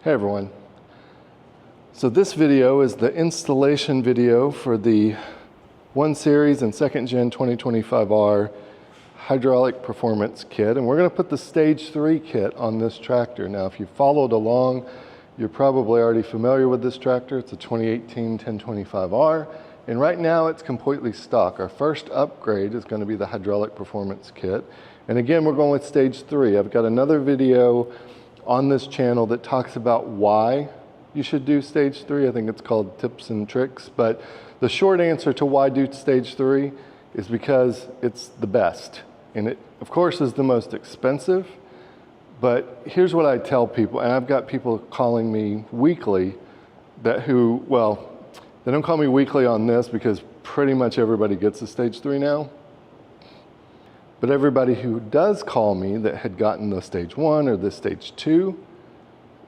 Hey everyone. So this video is the installation video for the 1 Series and 2nd Gen 2025R hydraulic performance kit, and we're going to put the stage 3 kit on this tractor. Now if you followed along, you're probably already familiar with this tractor. It's a 2018 1025R, and right now it's completely stock. Our first upgrade is going to be the hydraulic performance kit, and again we're going with stage 3. I've got another video on this channel that talks about why you should do stage 3. I think it's called Tips and Tricks, but the short answer to why do stage 3 is because it's the best. And it, of course, is the most expensive, but here's what I tell people, and I've got people calling me weekly they don't call me weekly on this because pretty much everybody gets a stage 3 now. But everybody who does call me that had gotten the stage 1 or the stage 2,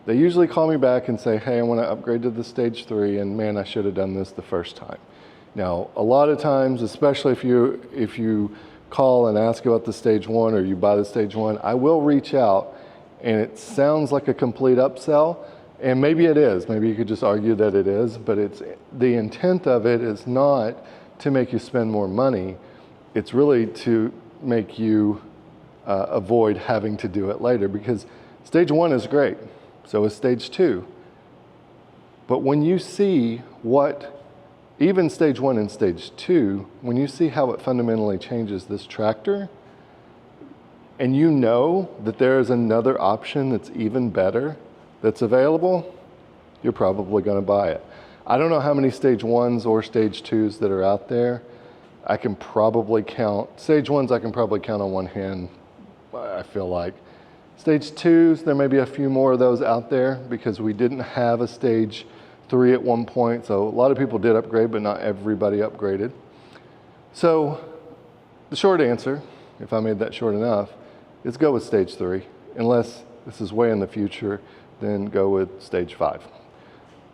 they usually call me back and say, hey, I want to upgrade to the stage 3, and man, I should have done this the first time. Now, a lot of times, especially if you call and ask about the stage 1 or you buy the stage 1, I will reach out, and it sounds like a complete upsell, and maybe it is. Maybe you could just argue that it is, but the intent of it is not to make you spend more money. It's really to make you avoid having to do it later, because stage 1 is great, so is stage 2. But when you see what, even stage 1 and stage 2, when you see how it fundamentally changes this tractor, and you know that there is another option that's even better that's available, you're probably going to buy it. I don't know how many stage 1s or stage 2s that are out there. I can probably count, stage 1s I can probably count on one hand, I feel like. Stage 2s, there may be a few more of those out there because we didn't have a stage 3 at one point, so a lot of people did upgrade, but not everybody upgraded. So the short answer, if I made that short enough, is go with stage 3. Unless this is way in the future, then go with stage 5.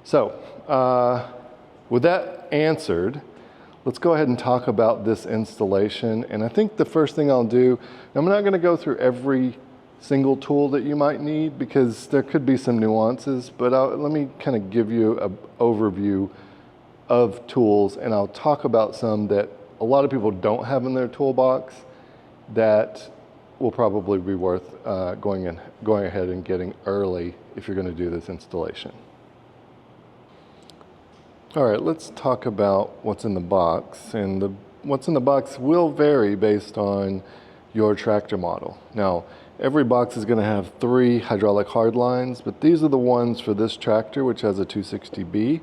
So with that answered, let's go ahead and talk about this installation. And I think the first thing I'll do, I'm not going to go through every single tool that you might need because there could be some nuances, but let me kind of give you an overview of tools, and I'll talk about some that a lot of people don't have in their toolbox that will probably be worth going ahead and getting early if you're going to do this installation. All right, let's talk about what's in the box, and what's in the box will vary based on your tractor model. Now, every box is going to have 3 hydraulic hard lines, but these are the ones for this tractor, which has a 260B.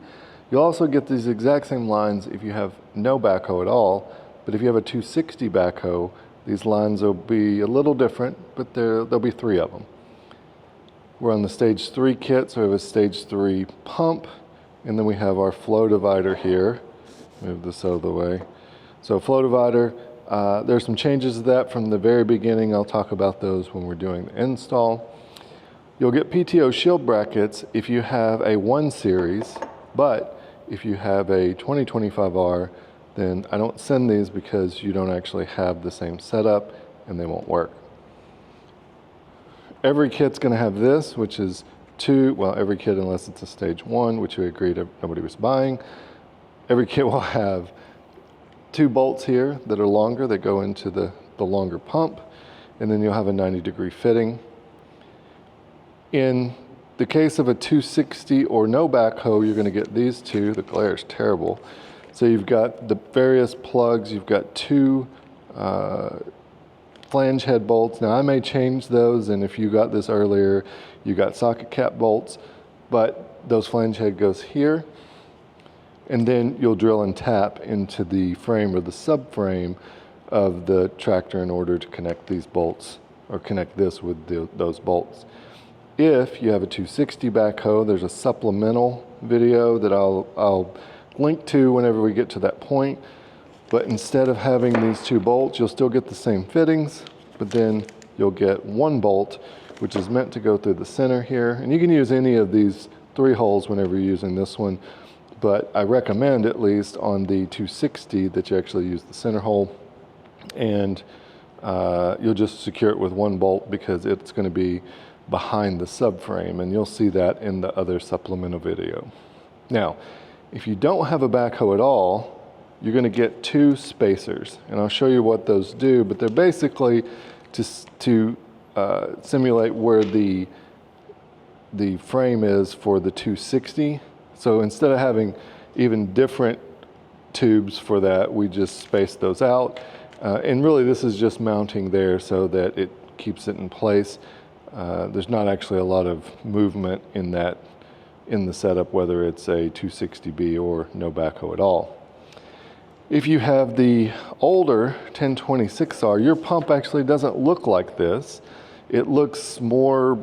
You'll also get these exact same lines if you have no backhoe at all, but if you have a 260 backhoe, these lines will be a little different, but there'll be 3 of them. We're on the stage 3 kit, so we have a stage 3 pump, and then we have our flow divider here. Move this out of the way. So flow divider, there's some changes to that from the very beginning. I'll talk about those when we're doing the install. You'll get PTO Shield Brackets if you have a 1 Series, but if you have a 2025R, then I don't send these because you don't actually have the same setup and they won't work. Every kit's going to have this, which is 2, well, every kit unless it's a stage 1, which we agreed nobody was buying. Every kit will have 2 bolts here that are longer that go into the longer pump, and then you'll have a 90-degree fitting. In the case of a 260 or no backhoe, you're going to get these 2. The glare is terrible. So you've got the various plugs. You've got 2 flange head bolts. Now I may change those, and if you got this earlier, you got socket cap bolts, but those flange head goes here, and then you'll drill and tap into the frame or the subframe of the tractor in order to connect these bolts, or connect this with those bolts. If you have a 260 backhoe, there's a supplemental video that I'll link to whenever we get to that point. But instead of having these 2 bolts, you'll still get the same fittings, but then you'll get 1 bolt, which is meant to go through the center here. And you can use any of these 3 holes whenever you're using this one, but I recommend at least on the 260 that you actually use the center hole, and you'll just secure it with 1 bolt because it's going to be behind the subframe, and you'll see that in the other supplemental video. Now, if you don't have a backhoe at all, you're going to get two spacers, and I'll show you what those do, but they're basically to simulate where the frame is for the 260. So instead of having even different tubes for that, we just space those out. And really this is just mounting there so that it keeps it in place. There's not actually a lot of movement in the setup, whether it's a 260B or no backhoe at all. If you have the older 1026R, your pump actually doesn't look like this. It looks more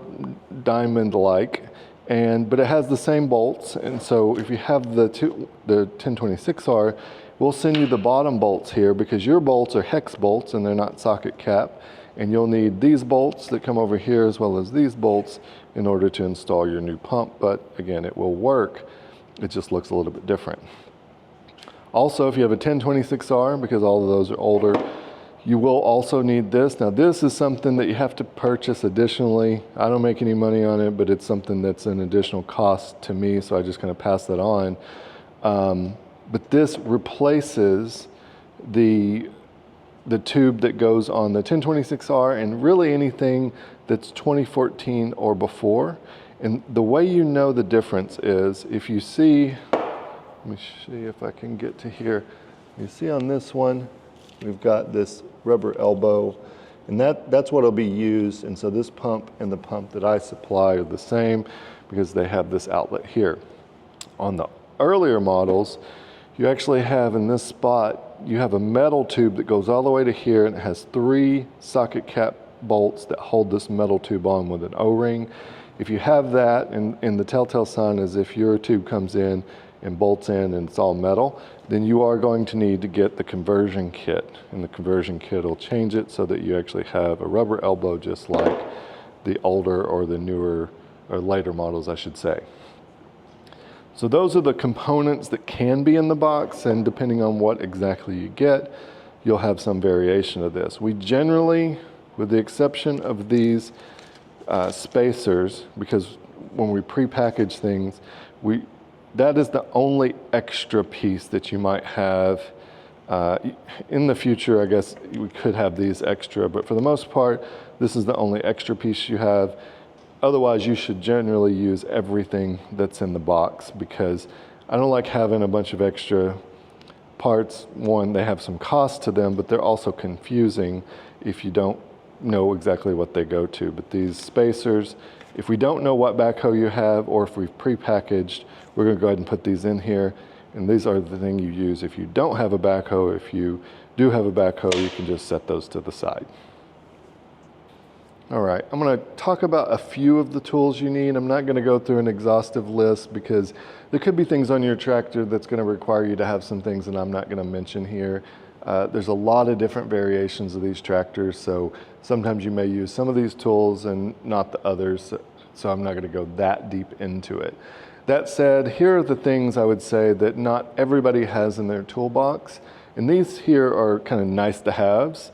diamond-like, but it has the same bolts. And so if you have the 1026R, we'll send you the bottom bolts here because your bolts are hex bolts and they're not socket cap. And you'll need these bolts that come over here as well as these bolts in order to install your new pump. But again, it will work. It just looks a little bit different. Also, if you have a 1026R, because all of those are older, you will also need this. Now, this is something that you have to purchase additionally. I don't make any money on it, but it's something that's an additional cost to me, so I just kind of pass that on. But this replaces the tube that goes on the 1026R and really anything that's 2014 or before. And the way you know the difference is if you see, let me see if I can get to here. You see on this one, we've got this rubber elbow, and that's what will be used. And so this pump and the pump that I supply are the same because they have this outlet here. On the earlier models, you actually have in this spot, you have a metal tube that goes all the way to here, and it has 3 socket cap bolts that hold this metal tube on with an O-ring. If you have that, and the telltale sign is if your tube comes in and bolts in and it's all metal, then you are going to need to get the conversion kit, and the conversion kit will change it so that you actually have a rubber elbow just like the older or the newer or later models, I should say. So those are the components that can be in the box, and depending on what exactly you get, you'll have some variation of this. We generally, with the exception of these spacers, because when we pre-package things, that is the only extra piece that you might have. In the future, I guess we could have these extra, but for the most part, this is the only extra piece you have. Otherwise, you should generally use everything that's in the box because I don't like having a bunch of extra parts. One, they have some cost to them, but they're also confusing if you don't know exactly what they go to. But these spacers, if we don't know what backhoe you have or if we've pre-packaged, we're going to go ahead and put these in here. And these are the thing you use if you don't have a backhoe. If you do have a backhoe, you can just set those to the side. All right, I'm going to talk about a few of the tools you need. I'm not going to go through an exhaustive list because there could be things on your tractor that's going to require you to have some things that I'm not going to mention here. There's a lot of different variations of these tractors, so sometimes you may use some of these tools and not the others, so I'm not going to go that deep into it. That said, here are the things I would say that not everybody has in their toolbox, and these here are kind of nice to haves.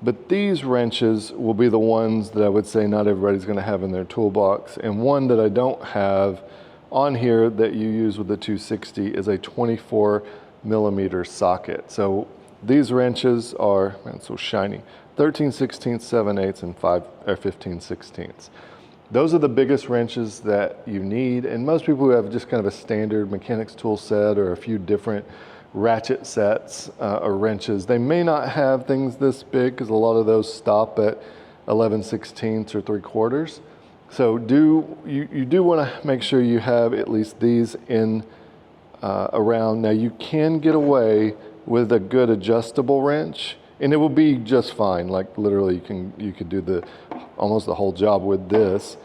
But these wrenches will be the ones that I would say not everybody's going to have in their toolbox. And one that I don't have on here that you use with the 260 is a 24mm socket. So these wrenches are, man, so shiny, 13/16, 7/8, and 15/16. Those are the biggest wrenches that you need. And most people who have just kind of a standard mechanics tool set or a few different ratchet sets or wrenches, they may not have things this big because a lot of those stop at 11/16 or 3/4. So you do want to make sure you have at least these in around. Now you can get away with a good adjustable wrench and it will be just fine. Like literally you could do almost the whole job with this.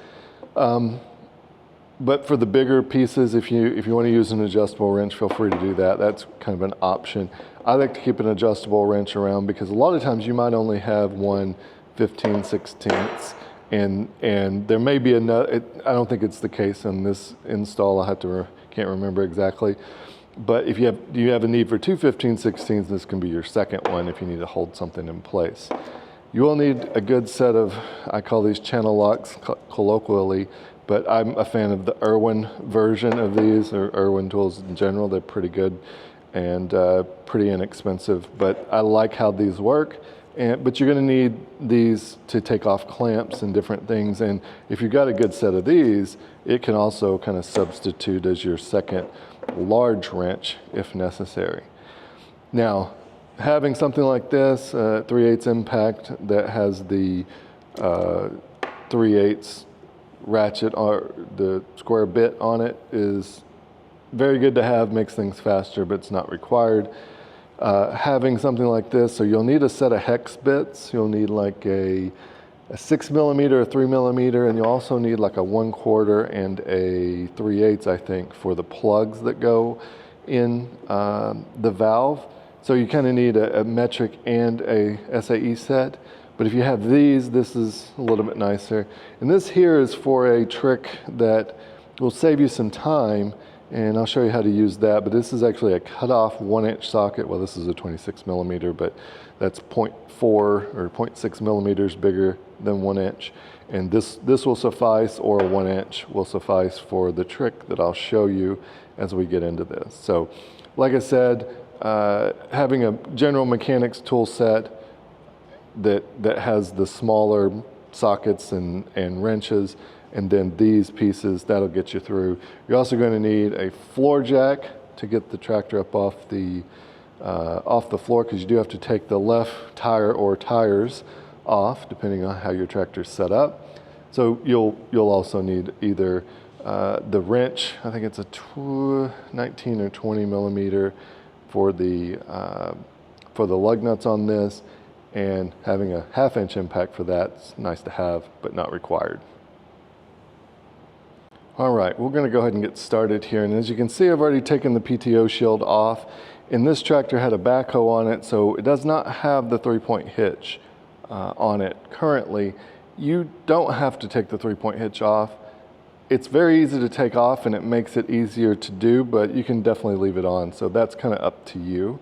But for the bigger pieces, if you want to use an adjustable wrench, feel free to do that. That's kind of an option. I like to keep an adjustable wrench around because a lot of times you might only have one 15/16, and there may be another. I don't think it's the case in this install. Can't remember exactly. But if you have a need for two 15/16, this can be your second one if you need to hold something in place. You will need a good set of, I call these channel locks colloquially, but I'm a fan of the Irwin version of these, or Irwin tools in general. They're pretty good and pretty inexpensive, but I like how these work. But you're going to need these to take off clamps and different things. And if you've got a good set of these, it can also kind of substitute as your second large wrench if necessary. Now, having something like this, 3/8 impact that has the 3/8 ratchet or the square bit on it is very good to have, makes things faster, but it's not required. Having something like this, so you'll need a set of hex bits. You'll need like a 6mm, a 3mm, and you'll also need like a 1/4 and a 3/8, I think, for the plugs that go in the valve. So you kind of need a metric and a SAE set. But if you have these, this is a little bit nicer. And this here is for a trick that will save you some time, and I'll show you how to use that. But this is actually a cut-off 1-inch socket. Well, this is a 26mm, but that's 0.4 or 0.6 millimeters bigger than 1 inch. And this will suffice, or a 1 inch will suffice for the trick that I'll show you as we get into this. So, like I said, having a general mechanics tool set that has the smaller sockets and wrenches, and then these pieces, that'll get you through. You're also going to need a floor jack to get the tractor up off the floor, because you do have to take the left tire or tires off, depending on how your tractor's set up. So you'll also need either the wrench, I think it's a 19 or 20 millimeter for the lug nuts on this, and having a 1/2 inch impact for that's nice to have, but not required. All right, we're going to go ahead and get started here. And as you can see, I've already taken the PTO Shield off. And this tractor had a backhoe on it, so it does not have the 3-point hitch on it currently. You don't have to take the 3-point hitch off. It's very easy to take off, and it makes it easier to do, but you can definitely leave it on. So that's kind of up to you.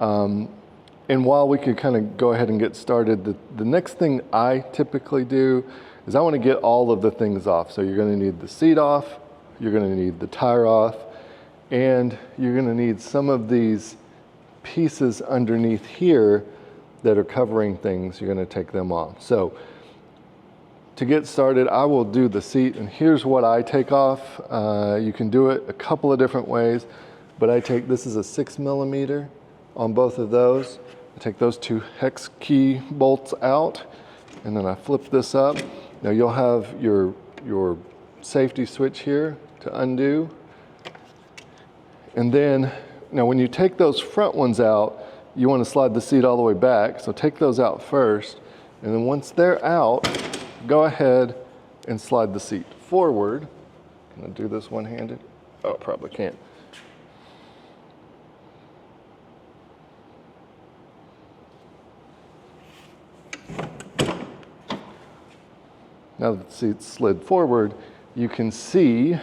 And while we could kind of go ahead and get started, the next thing I typically do is I want to get all of the things off. So you're going to need the seat off, you're going to need the tire off, and you're going to need some of these pieces underneath here that are covering things. You're going to take them off. So to get started, I will do the seat, and here's what I take off. You can do it a couple of different ways, but this is a 6mm on both of those. I take those 2 hex key bolts out, and then I flip this up. Now you'll have your safety switch here to undo. And then, now when you take those front ones out, you want to slide the seat all the way back. So take those out first, and then once they're out, go ahead and slide the seat forward. Can I do this one-handed? Oh, probably can't. Now that the seat's slid forward, you can see,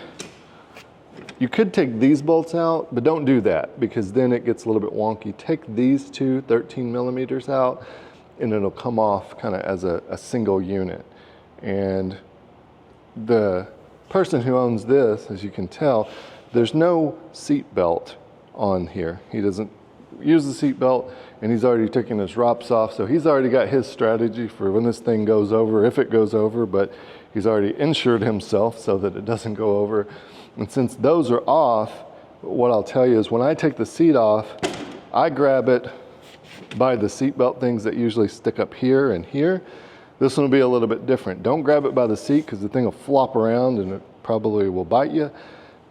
you could take these bolts out, but don't do that, because then it gets a little bit wonky. Take these 2 13mm out, and it'll come off kind of as a single unit. And the person who owns this, as you can tell, there's no seat belt on here. He doesn't use the seat belt, and he's already taken his ROPS off, so he's already got his strategy for when this thing goes over, if it goes over, but he's already insured himself so that it doesn't go over. And since those are off, what I'll tell you is when I take the seat off, I grab it by the seat belt things that usually stick up here and here. This one will be a little bit different. Don't grab it by the seat, because the thing will flop around and it probably will bite you.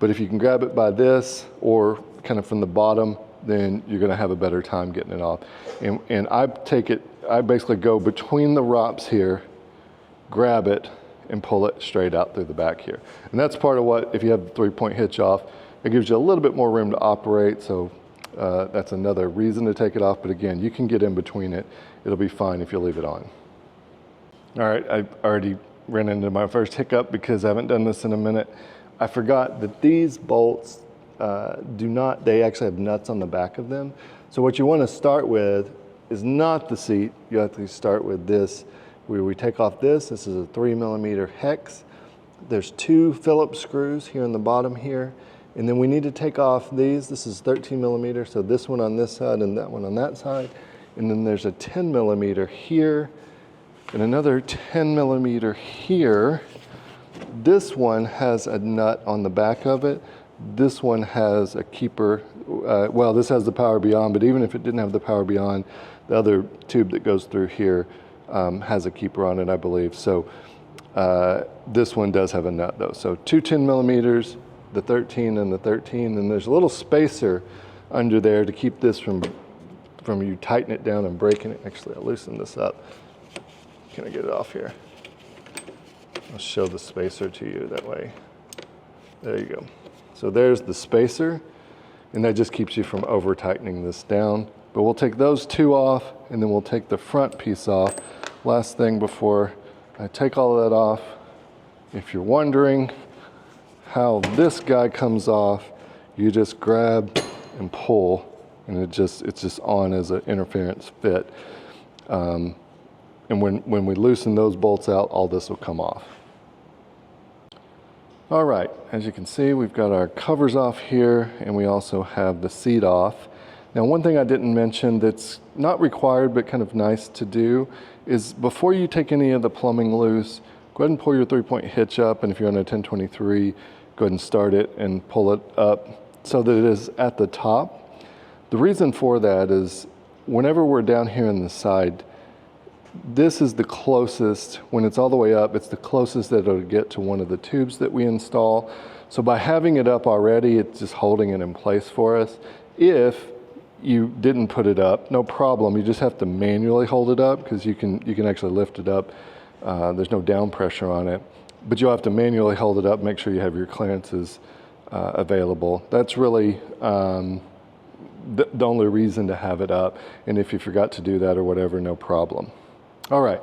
But if you can grab it by this, or kind of from the bottom, then you're going to have a better time getting it off. And I basically go between the ROPS here, grab it, and pull it straight out through the back here. And that's part of what, if you have the 3-point hitch off, it gives you a little bit more room to operate. So that's another reason to take it off. But again, you can get in between it. It'll be fine if you leave it on. All right, I already ran into my first hiccup because I haven't done this in a minute. I forgot that these bolts they actually have nuts on the back of them. So what you want to start with is not the seat. You have to start with this, where we take off this. This is a 3mm hex. There's 2 Phillips screws here in the bottom here. And then we need to take off these. This is 13mm, so this one on this side and that one on that side. And then there's a 10mm here and another 10mm here. This one has a nut on the back of it. This one has a keeper. Well, this has the power beyond, but even if it didn't have the power beyond, the other tube that goes through here has a keeper on it, I believe. So this one does have a nut though. So 2 10mm, the 13 and the 13, and there's a little spacer under there to keep this from you tighten it down and breaking it. Actually, I'll loosen this up. Can I get it off here? I'll show the spacer to you that way. There you go. So there's the spacer, and that just keeps you from over tightening this down. But we'll take those 2 off, and then we'll take the front piece off. Last thing before I take all of that off, if you're wondering how this guy comes off, you just grab and pull, and it's just on as an interference fit. And when we loosen those bolts out, all this will come off. All right, as you can see, we've got our covers off here, and we also have the seat off. Now, one thing I didn't mention that's not required but kind of nice to do is before you take any of the plumbing loose, go ahead and pull your 3-point hitch up, and if you're on a 1023, go ahead and start it and pull it up so that it is at the top. The reason for that is whenever we're down here in the side, this is the closest, when it's all the way up, it's the closest that it'll get to one of the tubes that we install. So by having it up already, it's just holding it in place for us. If you didn't put it up, no problem. You just have to manually hold it up because you can actually lift it up. There's no down pressure on it, but you'll have to manually hold it up, make sure you have your clearances available. That's really the only reason to have it up. And if you forgot to do that or whatever, no problem. All right,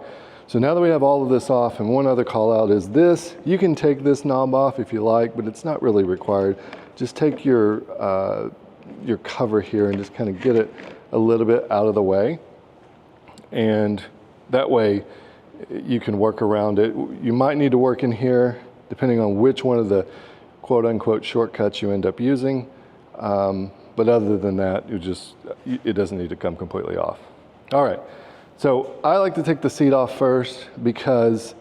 so now that we have all of this off, and one other call out is this, you can take this knob off if you like, but it's not really required. Just take your cover here and just kind of get it a little bit out of the way. And that way you can work around it. You might need to work in here depending on which one of the quote unquote shortcuts you end up using. But other than that, it doesn't need to come completely off. All right. So I like to take the seat off first because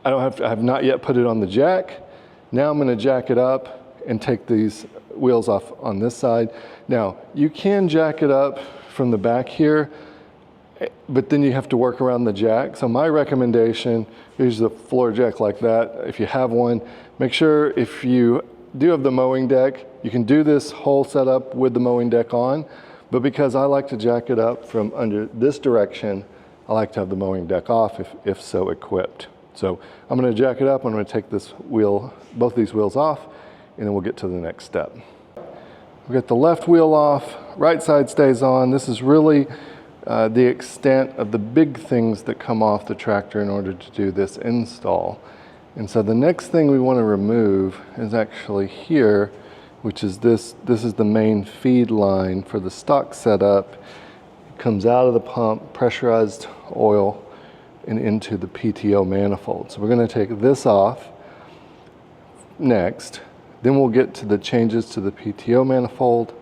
I have not yet put it on the jack. Now I'm going to jack it up and take these wheels off on this side. Now you can jack it up from the back here, but then you have to work around the jack. So my recommendation is the floor jack like that. If you have one, make sure if you do have the mowing deck, you can do this whole setup with the mowing deck on. But because I like to jack it up from under this direction, I like to have the mowing deck off if so equipped. So I'm going to jack it up. I'm going to take this wheel, both these wheels off, and then we'll get to the next step. We've got the left wheel off, right side stays on. This is really the extent of the big things that come off the tractor in order to do this install. And so the next thing we want to remove is actually here, which is this is the main feed line for the stock setup. It comes out of the pump, pressurized oil, and into the PTO manifold. So we're going to take this off next. Then we'll get to the changes to the PTO manifold,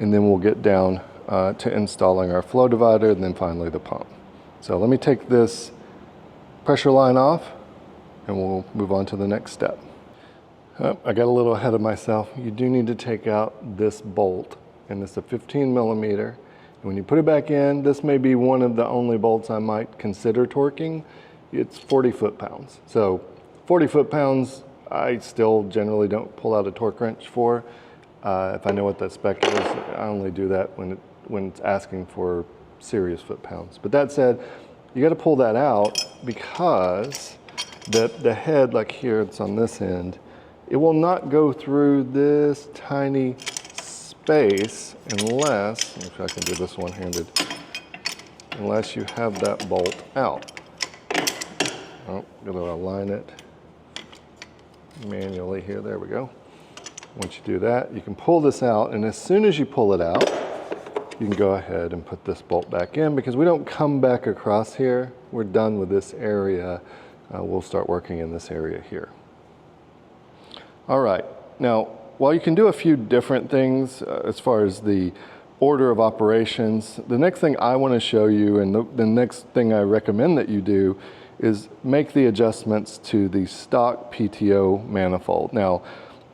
and then we'll get down to installing our flow divider, and then finally the pump. So let me take this pressure line off, and we'll move on to the next step. I got a little ahead of myself. You do need to take out this bolt, and it's a 15mm. And when you put it back in, this may be one of the only bolts I might consider torquing. It's 40 foot-pounds. So 40 foot-pounds, I still generally don't pull out a torque wrench for. If I know what that spec is, I only do that when it's asking for serious foot-pounds. But that said, you got to pull that out because the head, like here, it's on this end, it will not go through this tiny space unless, if I can do this one-handed, unless you have that bolt out. Oh, gotta align it manually here, there we go. Once you do that, you can pull this out, and as soon as you pull it out, you can go ahead and put this bolt back in because we don't come back across here. We're done with this area. We'll start working in this area here. All right, now, while you can do a few different things as far as the order of operations, the next thing I want to show you, and the next thing I recommend that you do, is make the adjustments to the stock PTO manifold. Now,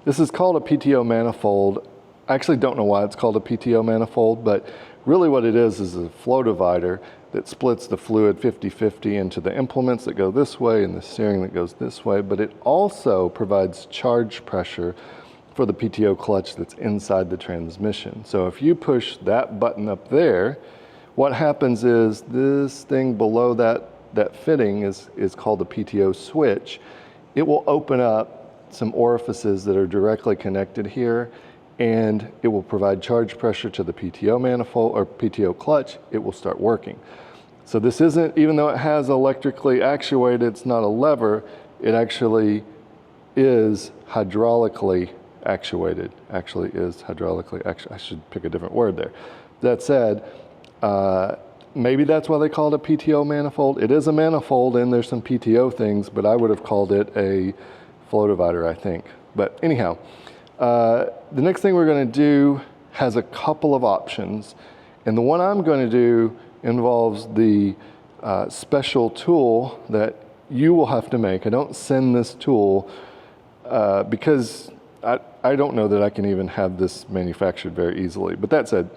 this is called a PTO manifold. I actually don't know why it's called a PTO manifold, but really what it is a flow divider that splits the fluid 50-50 into the implements that go this way and the steering that goes this way, but it also provides charge pressure for the PTO clutch that's inside the transmission. So if you push that button up there, what happens is this thing below that fitting is called the PTO switch. It will open up some orifices that are directly connected here, and it will provide charge pressure to the PTO manifold or PTO clutch. It will start working. So this isn't, even though it has electrically actuated, it's not a lever, it actually is hydraulically actuated. Actually is hydraulically I should pick a different word there. That said, maybe that's why they call it a PTO manifold. It is a manifold and there's some PTO things, but I would have called it a flow divider, I think. But anyhow, the next thing we're going to do has a couple of options. And the one I'm going to do involves the special tool that you will have to make. I don't send this tool because I don't know that I can even have this manufactured very easily. But that said,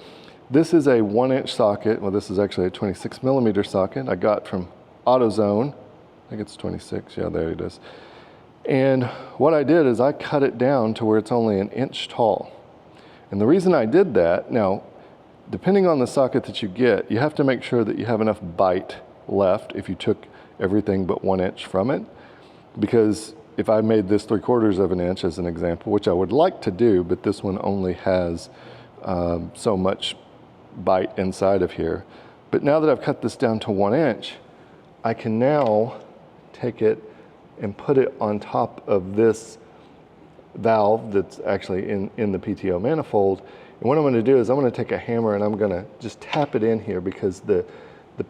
this is a 1-inch socket. Well, this is actually a 26mm socket I got from AutoZone. I think it's 26. Yeah, there it is. And what I did is I cut it down to where it's only 1 inch tall. And the reason I did that, now, depending on the socket that you get, you have to make sure that you have enough bite left if you took everything but 1 inch from it. Because if I made this 3/4 of an inch as an example, which I would like to do, but this one only has so much bite inside of here. But now that I've cut this down to 1 inch, I can now take it and put it on top of this valve that's actually in the PTO manifold. And what I'm going to do is I'm going to take a hammer and I'm going to just tap it in here because the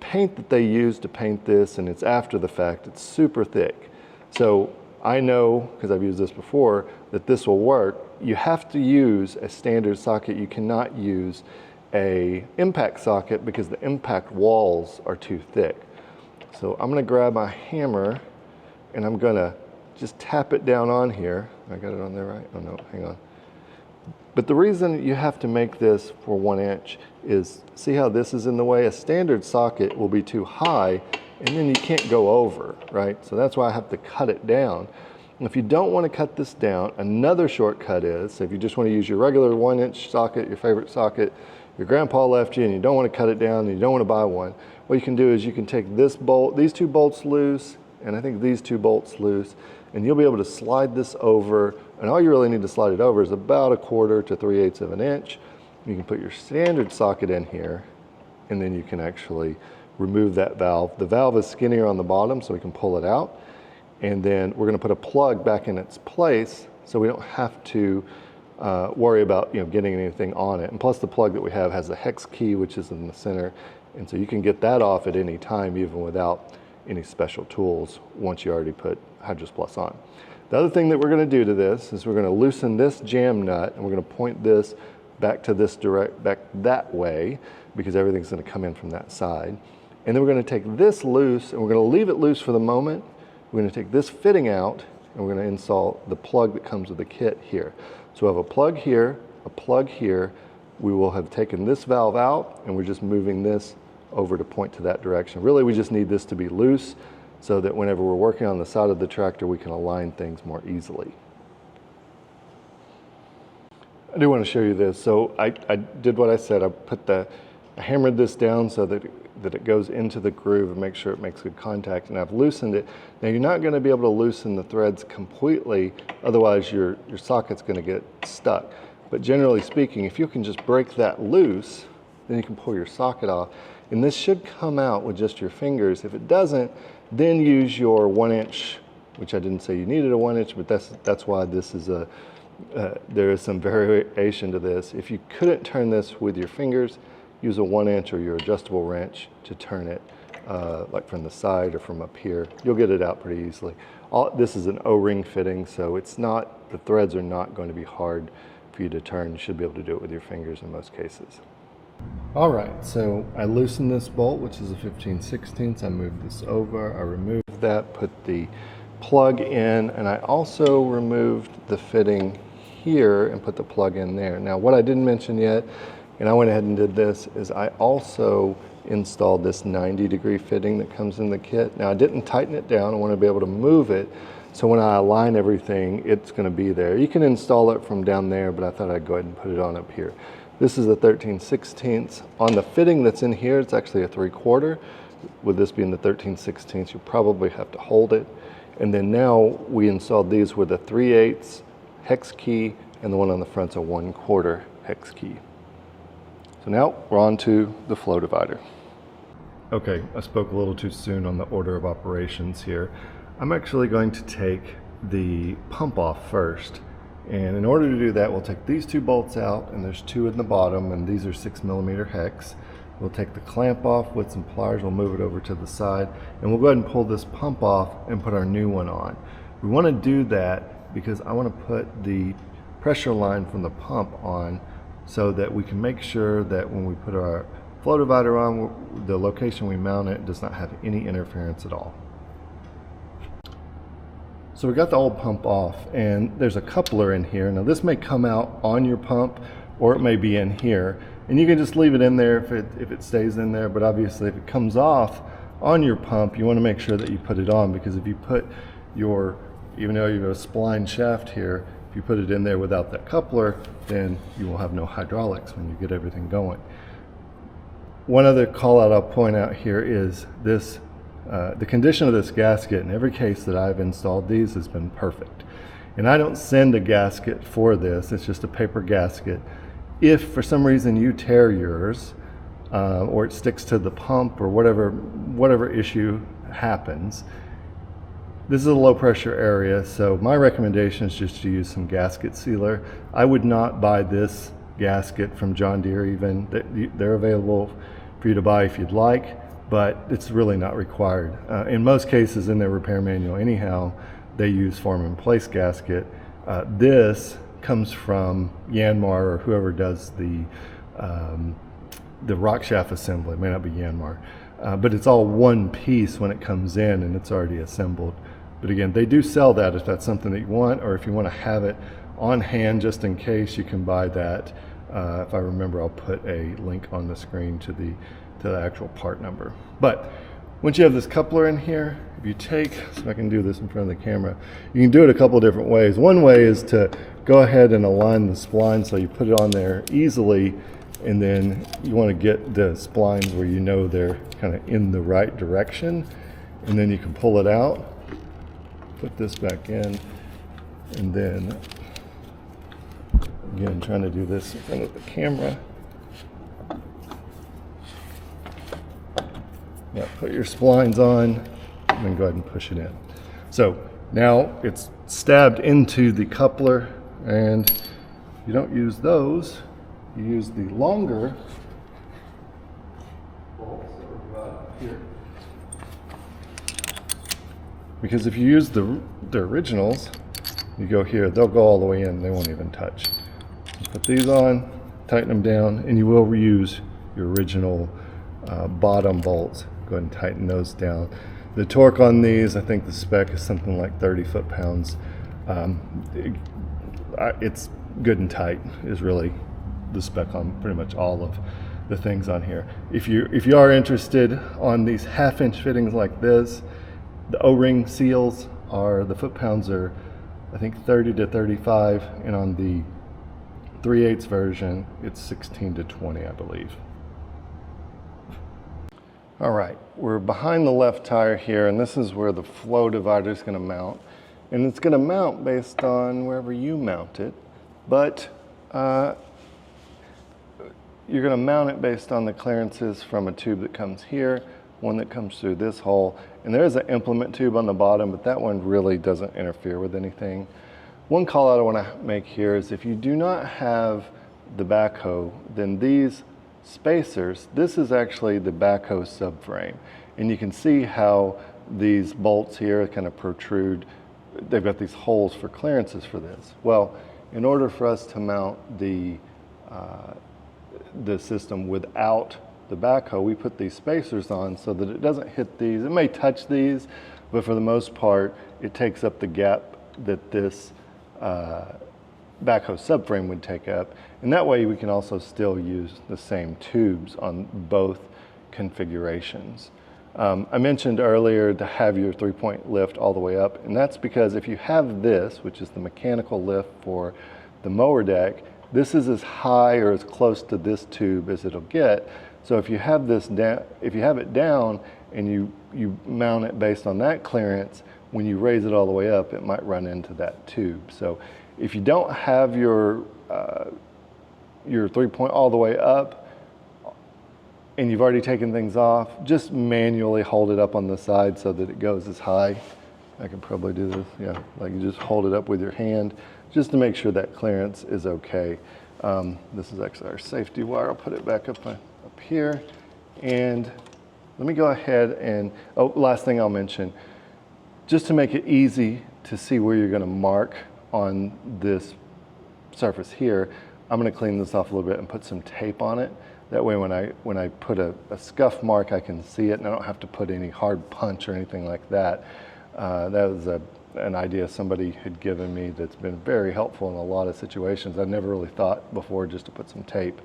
paint that they use to paint this, and it's after the fact, it's super thick. So I know, because I've used this before, that this will work. You have to use a standard socket. You cannot use a impact socket because the impact walls are too thick. So I'm going to grab my hammer and I'm going to just tap it down on here. I got it on there right? Oh no, hang on. But the reason you have to make this for 1 inch is, see how this is in the way? A standard socket will be too high and then you can't go over, right? So that's why I have to cut it down. And if you don't want to cut this down, another shortcut is, so if you just want to use your regular 1 inch socket, your favorite socket, your grandpa left you and you don't want to cut it down and you don't want to buy one, what you can do is you can take this bolt, these 2 bolts loose, and I think these 2 bolts loose, and you'll be able to slide this over, and all you really need to slide it over is about 1/4 to 3/8 of an inch. You can put your standard socket in here, and then you can actually remove that valve. The valve is skinnier on the bottom, so we can pull it out, and then we're going to put a plug back in its place so we don't have to worry about getting anything on it. And plus the plug that we have has a hex key, which is in the center, and so you can get that off at any time even without any special tools once you already put HydrosPlus on. The other thing that we're going to do to this is we're going to loosen this jam nut and we're going to point this back to this back that way because everything's going to come in from that side. And then we're going to take this loose and we're going to leave it loose for the moment. We're going to take this fitting out and we're going to install the plug that comes with the kit here. So we have a plug here, a plug here. We will have taken this valve out and we're just moving this over to point to that direction. Really, we just need this to be loose so that whenever we're working on the side of the tractor, we can align things more easily. I do want to show you this. So I did what I said. I hammered this down so that it goes into the groove and make sure it makes good contact, and I've loosened it. Now you're not going to be able to loosen the threads completely, otherwise your socket's going to get stuck. But generally speaking, if you can just break that loose, then you can pull your socket off. And this should come out with just your fingers. If it doesn't, then use your 1 inch, which I didn't say you needed a 1 inch, but that's why this is there is some variation to this. If you couldn't turn this with your fingers, use a 1-inch or your adjustable wrench to turn it like from the side or from up here. You'll get it out pretty easily. This is an O-ring fitting, so the threads are not going to be hard for you to turn. You should be able to do it with your fingers in most cases. All right, so I loosened this bolt, which is a 15/16. I moved this over, I removed that, put the plug in, and I also removed the fitting here and put the plug in there. Now, what I didn't mention yet, and I went ahead and did this, is I also installed this 90-degree fitting that comes in the kit. Now, I didn't tighten it down. I want to be able to move it, so when I align everything, it's going to be there. You can install it from down there, but I thought I'd go ahead and put it on up here. This is a 13/16. On the fitting that's in here, it's actually a 3/4. With this being the 13/16, you probably have to hold it. And then now we installed these with a 3/8 hex key, and the one on the front's a 1/4 hex key. So now we're on to the flow divider. Okay, I spoke a little too soon on the order of operations here. I'm actually going to take the pump off first. And in order to do that, we'll take these 2 bolts out, and there's 2 in the bottom, and these are 6mm hex. We'll take the clamp off with some pliers, we'll move it over to the side, and we'll go ahead and pull this pump off and put our new one on. We want to do that because I want to put the pressure line from the pump on so that we can make sure that when we put our flow divider on, the location we mount it does not have any interference at all. So we got the old pump off, and there's a coupler in here. Now this may come out on your pump, or it may be in here, and you can just leave it in there if it stays in there. But obviously if it comes off on your pump, you want to make sure that you put it on, because if you put even though you have a spline shaft here, if you put it in there without that coupler, then you will have no hydraulics when you get everything going. One other call out I'll point out here is this. The condition of this gasket in every case that I've installed these has been perfect. And I don't send a gasket for this, it's just a paper gasket. If for some reason you tear yours, or it sticks to the pump, or whatever issue happens, this is a low pressure area, so my recommendation is just to use some gasket sealer. I would not buy this gasket from John Deere even. They're available for you to buy if you'd like, but it's really not required. In most cases in their repair manual anyhow, they use form in place gasket. This comes from Yanmar or whoever does the rock shaft assembly. It may not be Yanmar, but it's all one piece when it comes in and it's already assembled. But again, they do sell that if that's something that you want, or if you want to have it on hand just in case, you can buy that. If I remember, I'll put a link on the screen to the actual part number. But once you have this coupler in here, if you take, so I can do this in front of the camera, you can do it a couple different ways. One way is to go ahead and align the spline so you put it on there easily, and then you want to get the splines where you know they're kind of in the right direction, and then you can pull it out, put this back in, and then again, trying to do this in front of the camera. Yeah, put your splines on, and then go ahead and push it in. So now it's stabbed into the coupler, and you don't use those, you use the longer bolts that are here. Because if you use the originals, you go here, they'll go all the way in, they won't even touch. You put these on, tighten them down, and you will reuse your original bottom bolts. Go ahead and tighten those down. The torque on these, I think the spec is something like 30 foot-pounds. It's good and tight is really the spec on pretty much all of the things on here. If you are interested on these 1/2-inch fittings like this, the O-ring seals are, the foot-pounds are I think 30 to 35, and on the 3/8 version it's 16 to 20, I believe. All right, we're behind the left tire here, and this is where the flow divider is going to mount. And it's going to mount based on wherever you mount it, but you're going to mount it based on the clearances from a tube that comes here, one that comes through this hole, and there is an implement tube on the bottom, but that one really doesn't interfere with anything. One call out I want to make here is if you do not have the backhoe, then these spacers, this is actually the backhoe subframe. And you can see how these bolts here kind of protrude. They've got these holes for clearances for this. Well, in order for us to mount the system without the backhoe, we put these spacers on so that it doesn't hit these. It may touch these, but for the most part, it takes up the gap that this backhoe subframe would take up. And that way we can also still use the same tubes on both configurations. I mentioned earlier to have your 3-point lift all the way up, and that's because if you have this, which is the mechanical lift for the mower deck, this is as high or as close to this tube as it'll get. So if you have this down, if you have it down and you mount it based on that clearance, when you raise it all the way up, it might run into that tube. So if you don't have your 3-point all the way up, and you've already taken things off, just manually hold it up on the side so that it goes as high. I can probably do this, yeah, like you just hold it up with your hand just to make sure that clearance is okay. This is actually our safety wire. I'll put it back up here. And let me go ahead and, oh, last thing I'll mention, just to make it easy to see where you're gonna mark on this surface here, I'm gonna clean this off a little bit and put some tape on it. That way when I put a scuff mark, I can see it and I don't have to put any hard punch or anything like that. That was an idea somebody had given me that's been very helpful in a lot of situations. I never really thought before just to put some tape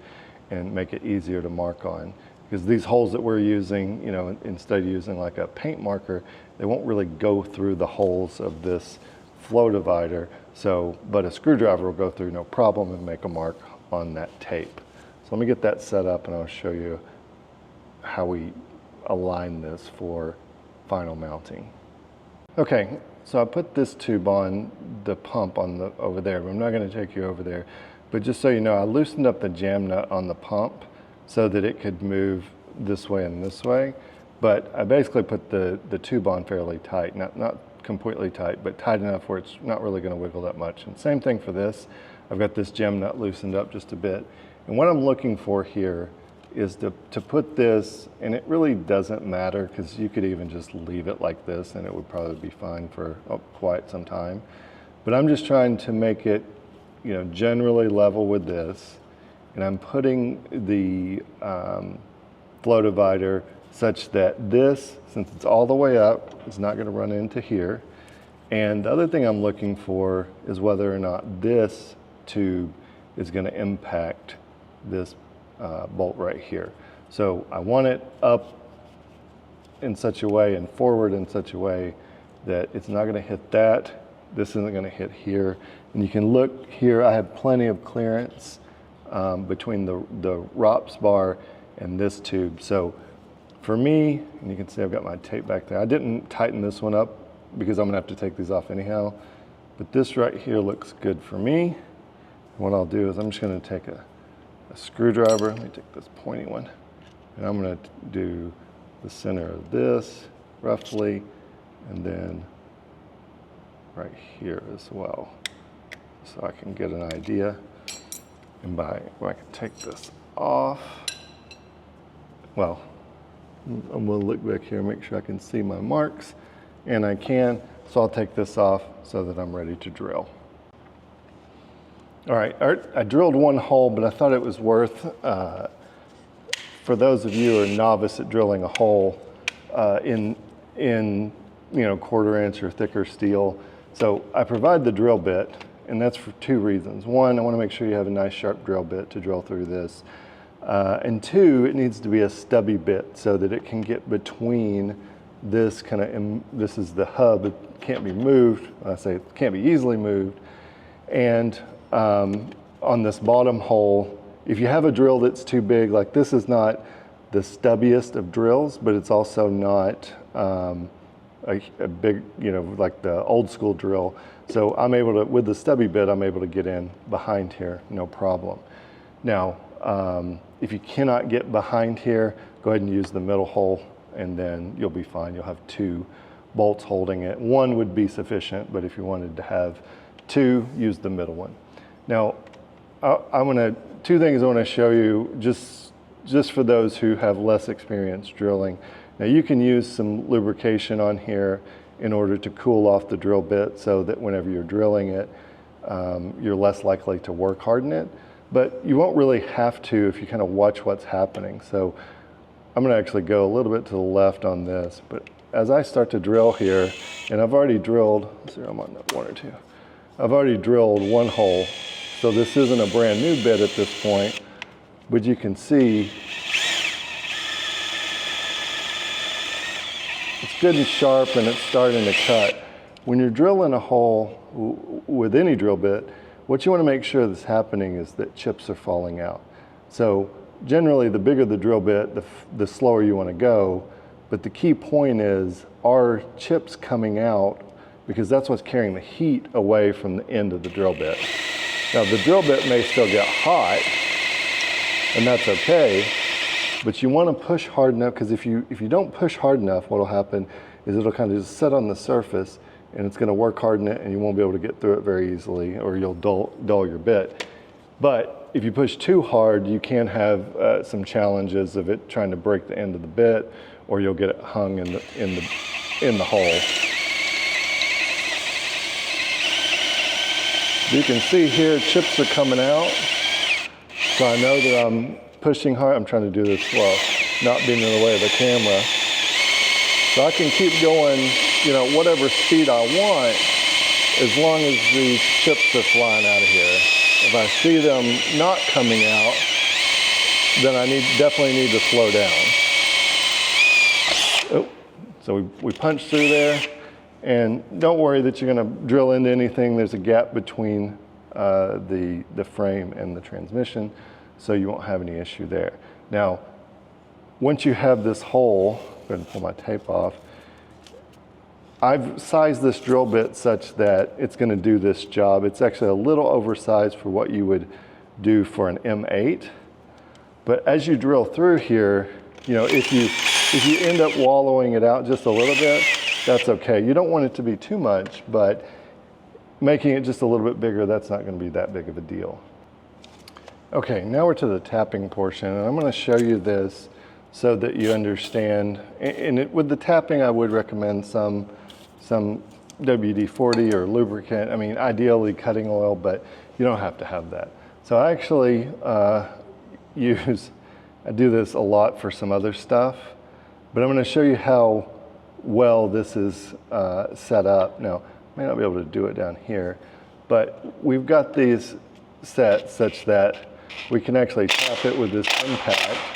and make it easier to mark on. Because these holes that we're using, you know, instead of using like a paint marker, they won't really go through the holes of this flow divider. So, but a screwdriver will go through no problem and make a mark on that tape. So let me get that set up and I'll show you how we align this for final mounting. Okay, so I put this tube on the pump on over there, but I'm not going to take you over there. But just so you know, I loosened up the jam nut on the pump so that it could move this way and this way. But I basically put the tube on fairly tight, not completely tight, but tight enough where it's not really going to wiggle that much. And same thing for this. I've got this jam nut loosened up just a bit. And what I'm looking for here is to put this, and it really doesn't matter because you could even just leave it like this and it would probably be fine for quite some time. But I'm just trying to make it, you know, generally level with this. And I'm putting the flow divider such that this, since it's all the way up, is not going to run into here. And the other thing I'm looking for is whether or not this tube is going to impact this bolt right here. So I want it up in such a way and forward in such a way that it's not going to hit that. This isn't going to hit here. And you can look here, I have plenty of clearance between the ROPS bar and this tube. So for me, and you can see I've got my tape back there. I didn't tighten this one up because I'm going to have to take these off anyhow. But this right here looks good for me. And what I'll do is I'm just going to take a screwdriver. Let me take this pointy one. And I'm going to do the center of this roughly, and then right here as well. So I can get an idea. And I can take this off. Well, I'm going to look back here and make sure I can see my marks. And I can, so I'll take this off so that I'm ready to drill. All right, I drilled one hole, but I thought it was worth, for those of you who are novice at drilling a hole in you know, 1/4 inch or thicker steel. So I provide the drill bit, and that's for two reasons. One, I want to make sure you have a nice sharp drill bit to drill through this. And two, it needs to be a stubby bit so that it can get between this kind of, this is the hub, it can't be moved. I say it can't be easily moved. And on this bottom hole, if you have a drill that's too big, like this is not the stubbiest of drills, but it's also not a big, you know, like the old school drill. So I'm able to, with the stubby bit, I'm able to get in behind here, no problem. Now, if you cannot get behind here, go ahead and use the middle hole and then you'll be fine. You'll have two bolts holding it. One would be sufficient, but if you wanted to have two, use the middle one. Now, two things I want to show you just just for those who have less experience drilling. Now you can use some lubrication on here in order to cool off the drill bit so that whenever you're drilling it, you're less likely to work harden it. But you won't really have to if you kind of watch what's happening. So I'm going to actually go a little bit to the left on this. But as I start to drill here, and I've already drilled, let's see, I'm on one or two. I've already drilled one hole. So this isn't a brand new bit at this point, but you can see it's good and sharp and it's starting to cut. When you're drilling a hole with any drill bit, what you want to make sure that's happening is that chips are falling out. So generally, the bigger the drill bit, the slower you want to go. But the key point is, are chips coming out? Because that's what's carrying the heat away from the end of the drill bit. Now, the drill bit may still get hot, and that's okay. But you want to push hard enough, because if you don't push hard enough, what will happen is it'll kind of just sit on the surface, and it's going to work harden it, and you won't be able to get through it very easily, or you'll dull your bit. But if you push too hard, you can have some challenges of it trying to break the end of the bit, or you'll get it hung in the hole. You can see here, chips are coming out. So I know that I'm pushing hard. I'm trying to do this while not being in the way of the camera. So I can keep going, whatever speed I want, as long as these chips are flying out of here. If I see them not coming out, then I definitely need to slow down. Oh, so we punched through there, and don't worry that you're going to drill into anything. There's a gap between the frame and the transmission, so you won't have any issue there. Now, once you have this hole, I'm going to pull my tape off. I've sized this drill bit such that it's going to do this job. It's actually a little oversized for what you would do for an M8. But as you drill through here, if you end up wallowing it out just a little bit, that's okay. You don't want it to be too much, but making it just a little bit bigger, that's not going to be that big of a deal. Okay, now we're to the tapping portion, and I'm going to show you this so that you understand. With the tapping, I would recommend some WD-40 or lubricant. I mean, ideally cutting oil, but you don't have to have that. So I actually I do this a lot for some other stuff, but I'm going to show you how well this is set up. Now, I may not be able to do it down here, but we've got these set such that we can actually tap it with this impact.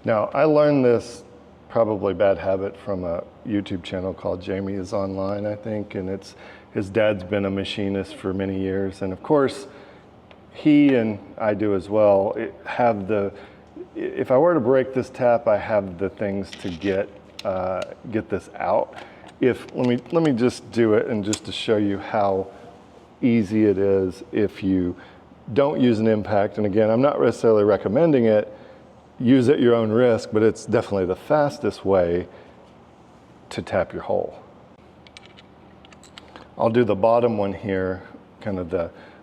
Now, I learned this probably bad habit from a YouTube channel called Jamie is Online, I think, and his dad's been a machinist for many years, and of course, he and I do as well if I were to break this tap, I have the things to get this out. Let me just do it, and just to show you how easy it is if you don't use an impact. And again, I'm not necessarily recommending it. Use at your own risk, but it's definitely the fastest way to tap your hole. I'll do the bottom one here,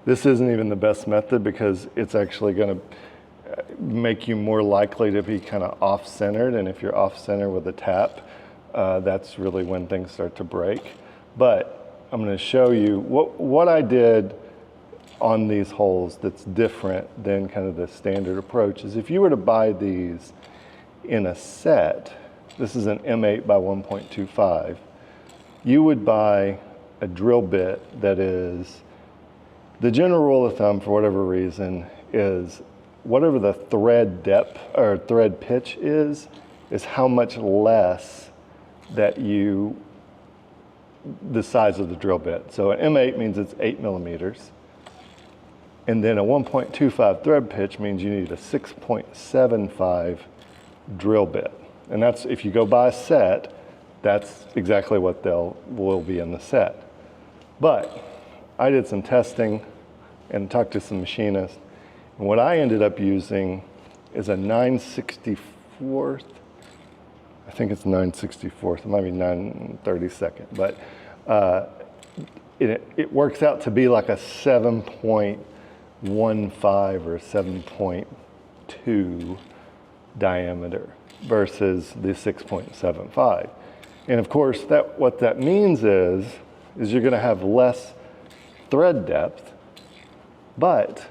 this isn't even the best method because it's actually going to make you more likely to be kind of off-centered, and if you're off-center with a tap, that's really when things start to break. But I'm going to show you what I did on these holes that's different than kind of the standard approach is if you were to buy these in a set, this is an M8 by 1.25, you would buy a drill bit that is, the general rule of thumb for whatever reason is whatever the thread depth or thread pitch is how much less that the size of the drill bit. So an M8 means it's 8 millimeters. And then a 1.25 thread pitch means you need a 6.75 drill bit. And that's, if you go buy a set, that's exactly what will be in the set. But I did some testing and talked to some machinists, And what I ended up using is a 9/64th. I think it's 9/64th. It might be 9/32nd, but it works out to be like a 7.15 or 7.2 diameter versus the 6.75. And of course, what that means is you're going to have less thread depth, but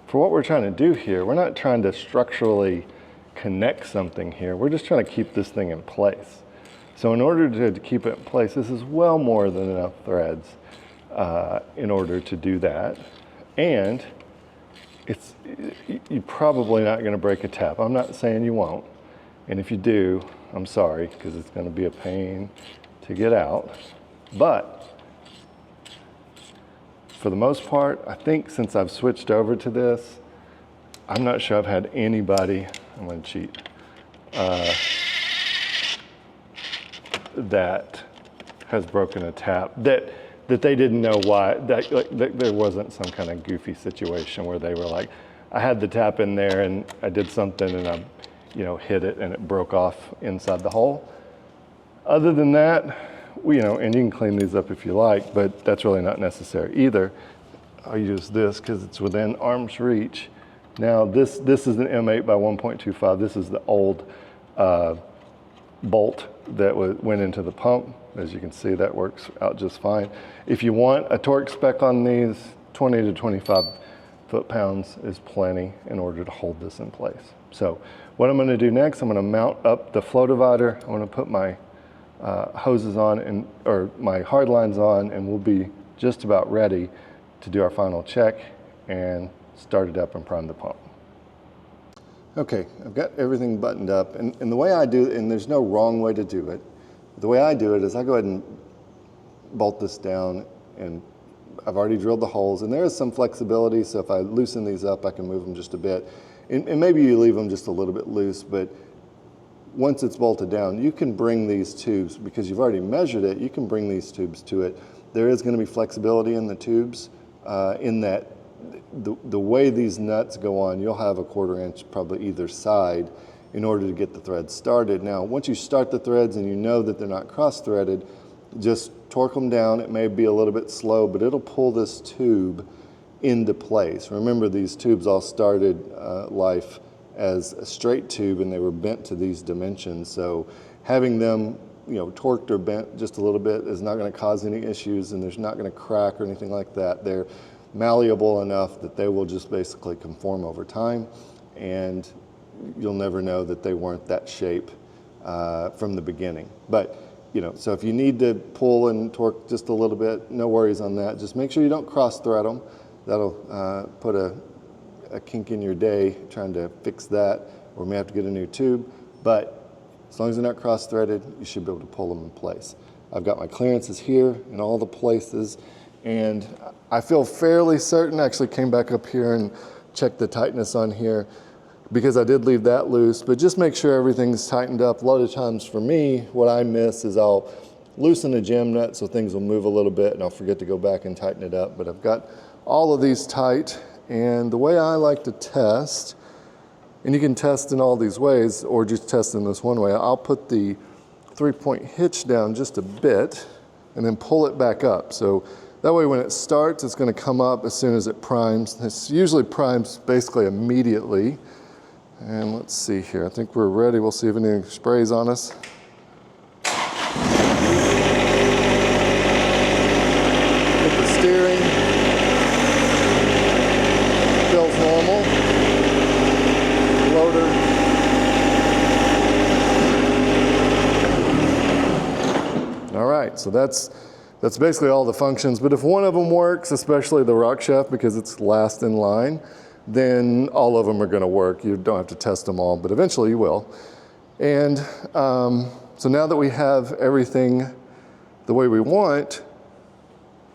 for what we're trying to do here, we're not trying to structurally connect something here. We're just trying to keep this thing in place. So in order to keep it in place, this is well more than enough threads in order to do that. And you're probably not going to break a tap. I'm not saying you won't. And if you do, I'm sorry, because it's going to be a pain to get out. But for the most part, I think since I've switched over to this, I'm not sure I've had anybody, I'm going to cheat, that has broken a tap, that they didn't know why, that there wasn't some kind of goofy situation where they were like, I had the tap in there and I did something and I hit it and it broke off inside the hole. Other than that, and you can clean these up if you like, but that's really not necessary either. I'll use this because it's within arm's reach. Now this is an M8 by 1.25. This is the old bolt that went into the pump. As you can see, that works out just fine. If you want a torque spec on these, 20 to 25 foot-pounds is plenty in order to hold this in place. So what I'm going to do next, I'm going to mount up the flow divider. I'm going to put my hoses on or my hard lines on, and we'll be just about ready to do our final check and start it up and prime the pump. Okay, I've got everything buttoned up, and the way I do it, and there's no wrong way to do it, the way I do it is I go ahead and bolt this down, and I've already drilled the holes, and there is some flexibility, so if I loosen these up, I can move them just a bit. And maybe you leave them just a little bit loose, but once it's bolted down, you can bring these tubes, because you've already measured it, you can bring these tubes to it. There is going to be flexibility in the tubes in that the way these nuts go on, you'll have a 1/4 inch probably either side in order to get the threads started. Now, once you start the threads and you know that they're not cross-threaded, just torque them down. It may be a little bit slow, but it'll pull this tube into place. Remember, these tubes all started life as a straight tube and they were bent to these dimensions. So having them torqued or bent just a little bit is not going to cause any issues, and there's not going to crack or anything like that. They're malleable enough that they will just basically conform over time, and you'll never know that they weren't that shape from the beginning. But so if you need to pull and torque just a little bit, no worries on that. Just make sure you don't cross thread them. That'll put a kink in your day trying to fix that, or may have to get a new tube. But as long as they're not cross-threaded, you should be able to pull them in place. I've got my clearances here in all the places, and I feel fairly certain. I actually came back up here and checked the tightness on here because I did leave that loose, but just make sure everything's tightened up. A lot of times for me, what I miss is I'll loosen a jam nut so things will move a little bit, and I'll forget to go back and tighten it up. But I've got all of these tight, and the way I like to test, and you can test in all these ways or just test in this one way, I'll put the 3-point hitch down just a bit and then pull it back up. So that way when it starts, it's going to come up as soon as it primes. This usually primes basically immediately. And let's see here, I think we're ready. We'll see if anything sprays on us. Hit the steering. Feels normal. Loader. All right, so that's basically all the functions. But if one of them works, especially the rock shaft because it's last in line, then all of them are going to work. You don't have to test them all, but eventually you will. And so now that we have everything the way we want,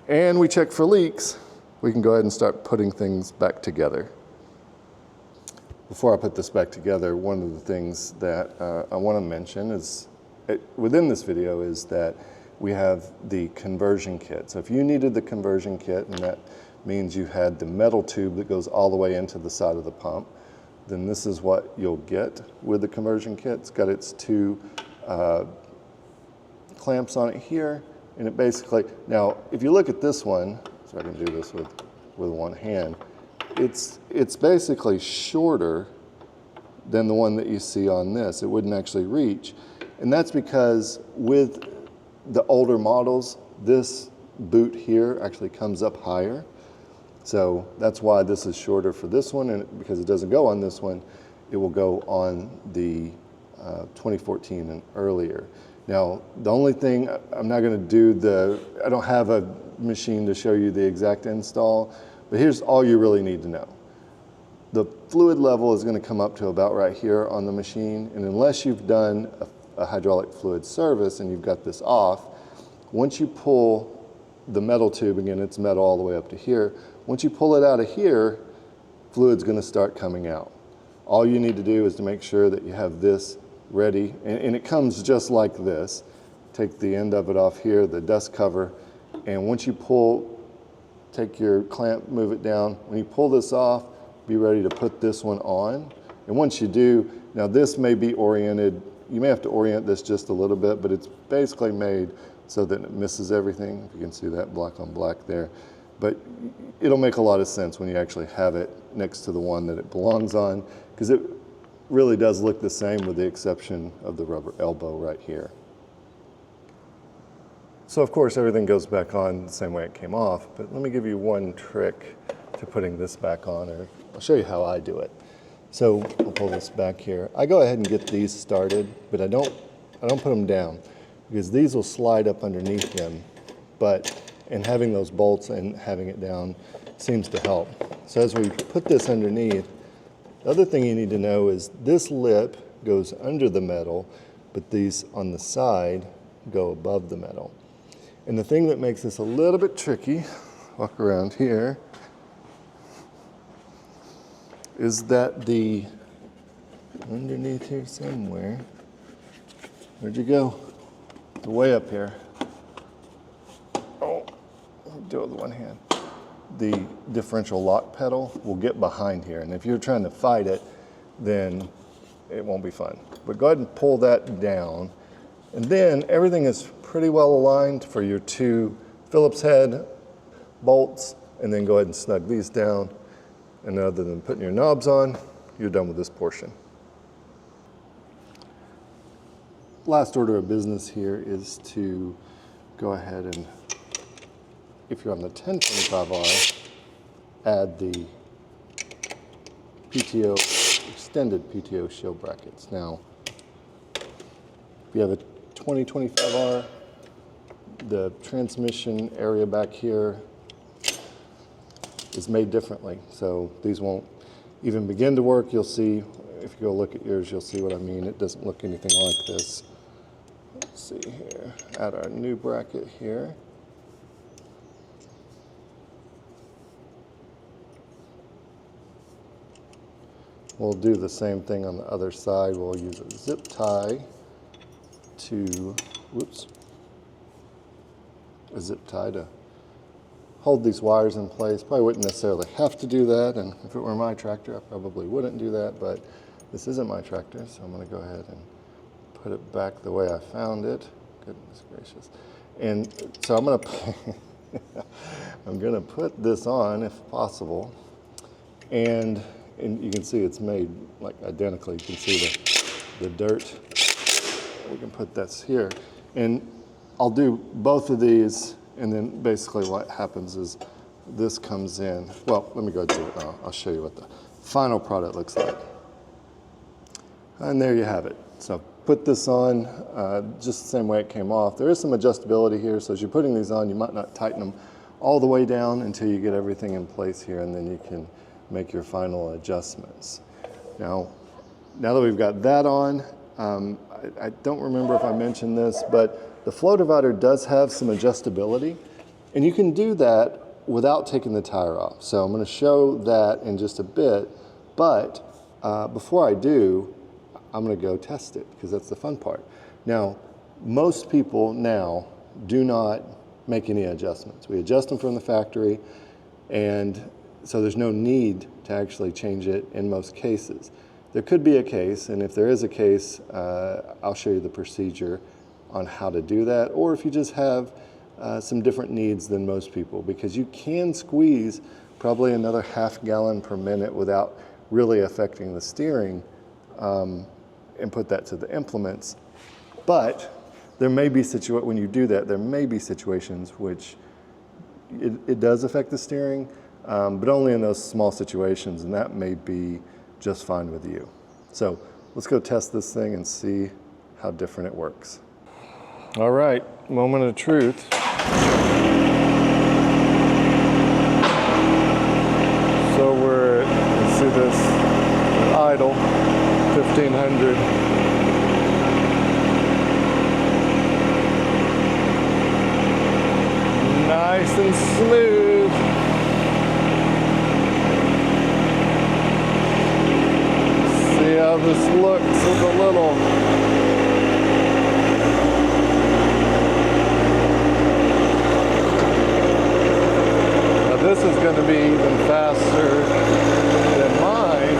and we check for leaks, we can go ahead and start putting things back together. Before I put this back together, one of the things that I want to mention is, within this video, is that we have the conversion kit. So if you needed the conversion kit, and that means you had the metal tube that goes all the way into the side of the pump. Then this is what you'll get with the conversion kit. It's got its two clamps on it here, and it basically, now if you look at this one, so I can do this with one hand, it's basically shorter than the one that you see on this. It wouldn't actually reach, and that's because with the older models, this boot here actually comes up higher. So that's why this is shorter for this one, and because it doesn't go on this one, it will go on the 2014 and earlier. Now, the only thing, I'm not going to do I don't have a machine to show you the exact install, but here's all you really need to know. The fluid level is going to come up to about right here on the machine, and unless you've done a hydraulic fluid service and you've got this off, once you pull the metal tube, again, it's metal all the way up to here, once you pull it out of here, fluid's going to start coming out. All you need to do is to make sure that you have this ready, and it comes just like this. Take the end of it off here, the dust cover, and once you pull, take your clamp, move it down. When you pull this off, be ready to put this one on. And once you do, now this may be oriented, you may have to orient this just a little bit, but it's basically made so that it misses everything. If you can see that black on black there. But it'll make a lot of sense when you actually have it next to the one that it belongs on, because it really does look the same with the exception of the rubber elbow right here. So of course everything goes back on the same way it came off, but let me give you one trick to putting this back on, or I'll show you how I do it. So I'll pull this back here. I go ahead and get these started, but I don't put them down, because these will slide up underneath them, and having those bolts and having it down seems to help. So as we put this underneath, the other thing you need to know is this lip goes under the metal, but these on the side go above the metal. And the thing that makes this a little bit tricky, walk around here, is that the, underneath here somewhere, where'd you go? Way up here. Oh, do it with one hand. The differential lock pedal will get behind here, and if you're trying to fight it, then it won't be fun. But go ahead and pull that down, and then everything is pretty well aligned for your two Phillips head bolts, and then go ahead and snug these down, and other than putting your knobs on, you're done with this portion. Last order of business here is to go ahead and, if you're on the 1025R, add the PTO, extended PTO Shield Brackets. Now, if you have a 2025R, the transmission area back here is made differently. So these won't even begin to work. You'll see, if you go look at yours, you'll see what I mean. It doesn't look anything like this. Let's see here, add our new bracket here. We'll do the same thing on the other side. We'll use a zip tie to, a zip tie to hold these wires in place. Probably wouldn't necessarily have to do that, and if it were my tractor, I probably wouldn't do that, but this isn't my tractor, so I'm gonna go ahead and put it back the way I found it. Goodness gracious. And so I'm gonna put this on if possible, and you can see it's made like identically. You can see the dirt. We can put this here, and I'll do both of these, and then basically what happens is this comes in. Well, let me go ahead and do it now. I'll show you what the final product looks like. And there you have it. So put this on just the same way it came off. There is some adjustability here, so as you're putting these on, you might not tighten them all the way down until you get everything in place here, and then you can make your final adjustments. Now that we've got that on, I don't remember if I mentioned this, but the flow divider does have some adjustability, and you can do that without taking the tire off. So I'm going to show that in just a bit, but before I do, I'm going to go test it, because that's the fun part. Now, most people now do not make any adjustments. We adjust them from the factory, And so there's no need to actually change it in most cases. There could be a case, and if there is a case, I'll show you the procedure on how to do that, or if you just have some different needs than most people, because you can squeeze probably another ½ gallon per minute without really affecting the steering, and put that to the implements. But there may be when you do that, there may be situations which it does affect the steering, but only in those small situations, and that may be just fine with you. So let's go test this thing and see how different it works. All right, moment of truth. So we're, you see this, idle, 1500. Nice and smooth. See how this looks with a little. Now this is going to be even faster than mine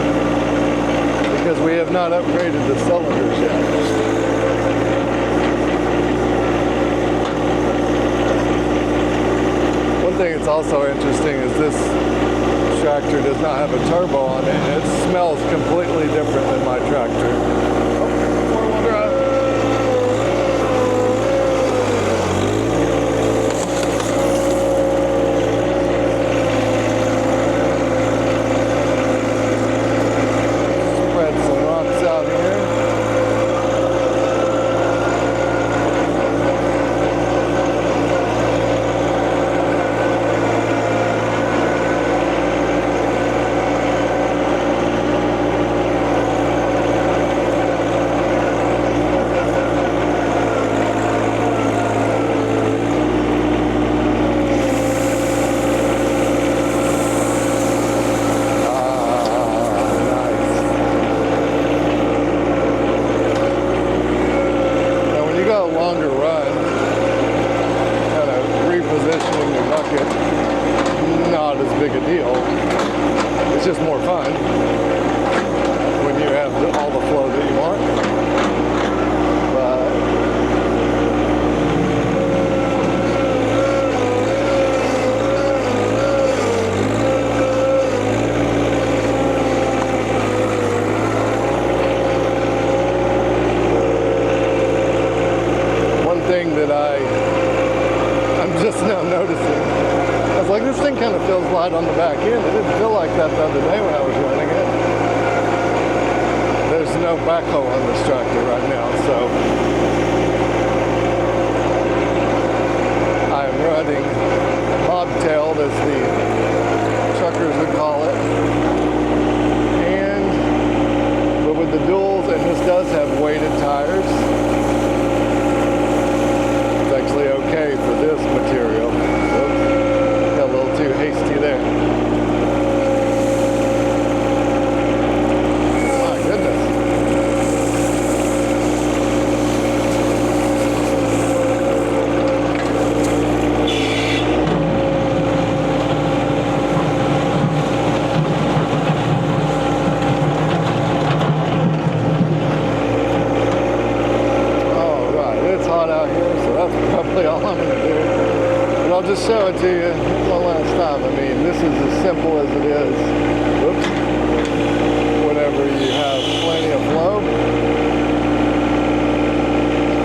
because we have not upgraded the cylinders yet. One thing that's also interesting is this tractor does not have a turbo on it, and it smells completely different than my tractor. Oh, four-wheel drive. Spread some rocks out here. Big a deal. It's just more fun when you have all the flow that you want. But one thing that I'm just now noticing, I was like, this thing kind of feels light on the back end. It didn't feel like that the other day when I was running it. There's no backhoe on this tractor right now, so I'm running bobtailed, as the truckers would call it. But with the duals, and this does have weighted tires, it's actually okay for this material. Too hasty there. My goodness. All right, it's hot out here, so that's probably all I'm going to do. But I'll just show it to you one last time. I mean, this is as simple as it is. Whoops. Whenever you have plenty of flow,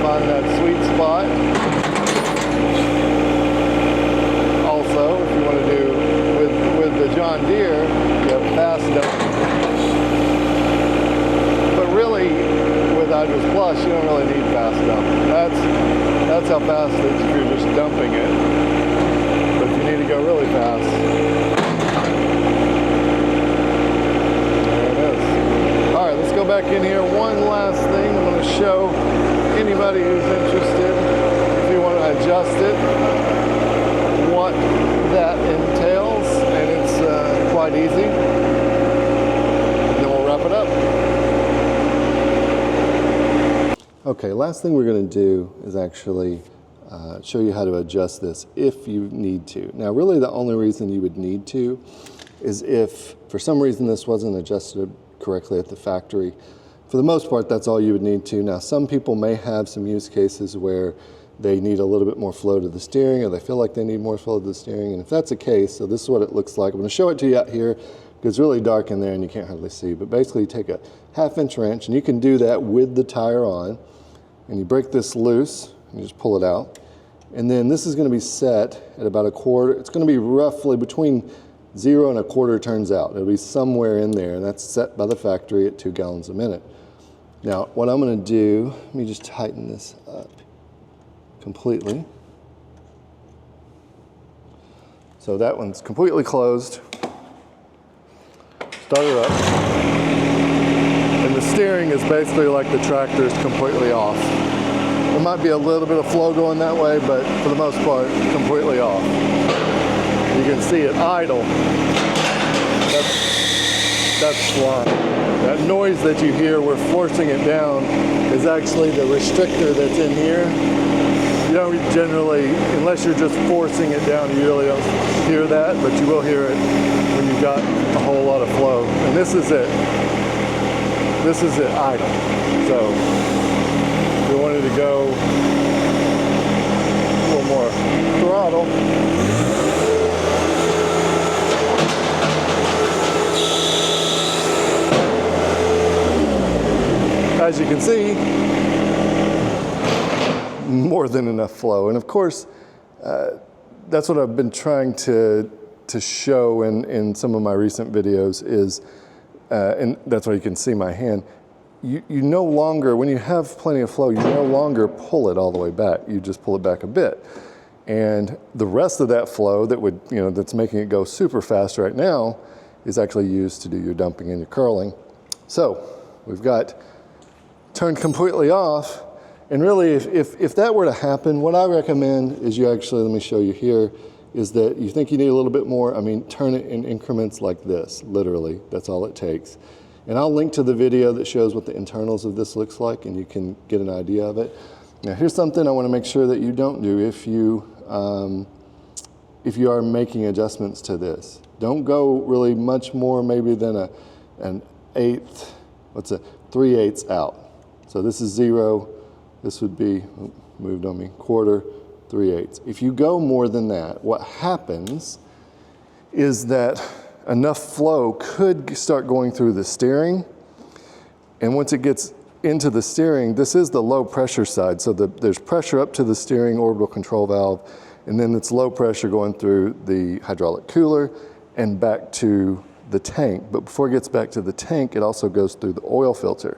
find that sweet spot. Also, if you want to do with the John Deere, you have fast dumping. But really, with HydrosPlus, you don't really need fast dumping. That's how fast you're just dumping it. But if you need to go really fast, there it is. All right, let's go back in here. One last thing I'm going to show anybody who's interested, if you want to adjust it, what that entails, and it's quite easy. And then we'll wrap it up. Okay, last thing we're going to do is actually show you how to adjust this if you need to. Now, really the only reason you would need to is if for some reason this wasn't adjusted correctly at the factory. For the most part, that's all you would need to. Now, some people may have some use cases where they need a little bit more flow to the steering, or they feel like they need more flow to the steering. And if that's the case, so this is what it looks like. I'm going to show it to you out here because it's really dark in there and you can't hardly see. But basically, you take a 1/2-inch wrench, and you can do that with the tire on, and you break this loose, and you just pull it out. And then this is going to be set at about 1/4. It's going to be roughly between 0 and 1/4 turns out. It'll be somewhere in there, and that's set by the factory at 2 gallons a minute. Now, what I'm going to do, let me just tighten this up completely. So that one's completely closed. Start her up. And the steering is basically like the tractor's completely off. There might be a little bit of flow going that way, but for the most part, completely off. You can see it idle. That's flying. That noise that you hear, we're forcing it down, is actually the restrictor that's in here. You don't generally, unless you're just forcing it down, you really don't hear that, but you will hear it when you've got a whole lot of flow. And this is it. This is it idle. So if we wanted to go a little more throttle, as you can see, more than enough flow. And of course, that's what I've been trying to show in some of my recent videos is, and that's why you can see my hand, you no longer, when you have plenty of flow, you no longer pull it all the way back. You just pull it back a bit. And the rest of that flow that would, that's making it go super fast right now is actually used to do your dumping and your curling. So we've got turned completely off. And really, if that were to happen, what I recommend is you actually, let me show you here, is that you think you need a little bit more, turn it in increments like this, literally. That's all it takes. And I'll link to the video that shows what the internals of this looks like, and you can get an idea of it. Now, here's something I want to make sure that you don't do if you are making adjustments to this. Don't go really much more maybe than an 3/8 out. So this is 0, this would be, moved on me, 1/4, 3/8. If you go more than that, what happens is that enough flow could start going through the steering, and once it gets into the steering, this is the low pressure side, so there's pressure up to the steering orbital control valve, and then it's low pressure going through the hydraulic cooler and back to the tank. But before it gets back to the tank, it also goes through the oil filter.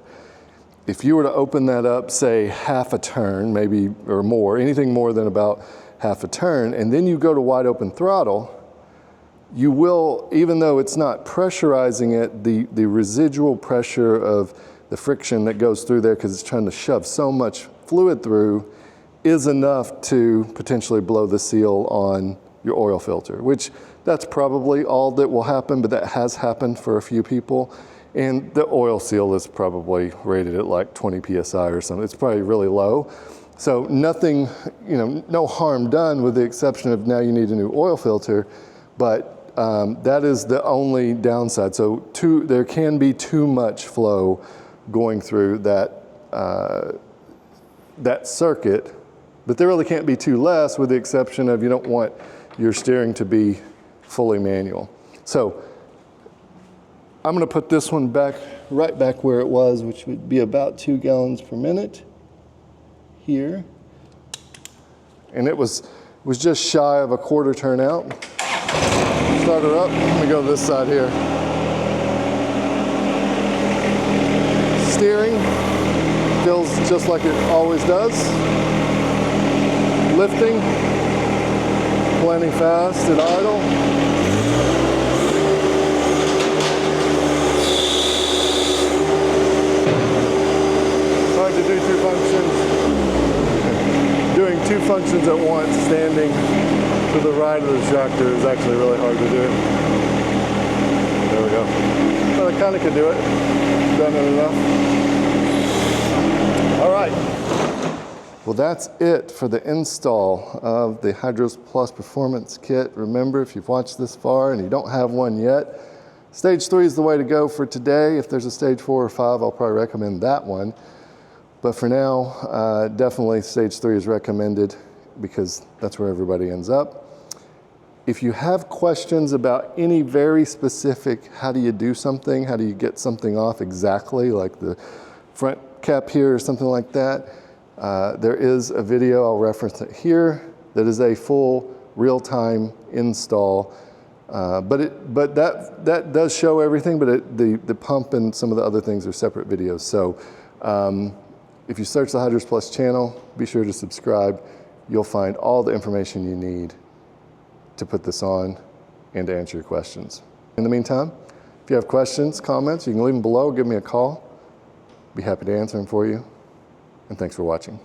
If you were to open that up, say 1/2 turn, maybe, or more, anything more than about 1/2 turn, and then you go to wide open throttle, you will, even though it's not pressurizing it, the residual pressure of the friction that goes through there because it's trying to shove so much fluid through is enough to potentially blow the seal on your oil filter, which that's probably all that will happen, but that has happened for a few people. And the oil seal is probably rated at like 20 PSI or something. It's probably really low. So nothing, no harm done with the exception of now you need a new oil filter, but that is the only downside. So there can be too much flow going through that circuit, but there really can't be too less with the exception of you don't want your steering to be fully manual. So I'm going to put this one right back where it was, which would be about 2 gallons per minute here. And it was just shy of 1/4 turn out. Start her up. Let me go to this side here. Steering feels just like it always does. Lifting, plenty fast at idle. To do 2 functions. Doing 2 functions at once, standing to the right of the tractor, is actually really hard to do. There we go. But I kind of could do it. Done it enough. All right. Well, that's it for the install of the HydrosPlus Performance Kit. Remember, if you've watched this far and you don't have one yet, Stage 3 is the way to go for today. If there's a Stage 4 or 5, I'll probably recommend that one. But for now, definitely Stage 3 is recommended because that's where everybody ends up. If you have questions about any very specific, how do you do something, how do you get something off exactly, like the front cap here or something like that, there is a video, I'll reference it here, that is a full real-time install. But that does show everything, but the pump and some of the other things are separate videos. So if you search the HydrosPlus channel, be sure to subscribe. You'll find all the information you need to put this on and to answer your questions. In the meantime, if you have questions, comments, you can leave them below, give me a call. Be happy to answer them for you. And thanks for watching.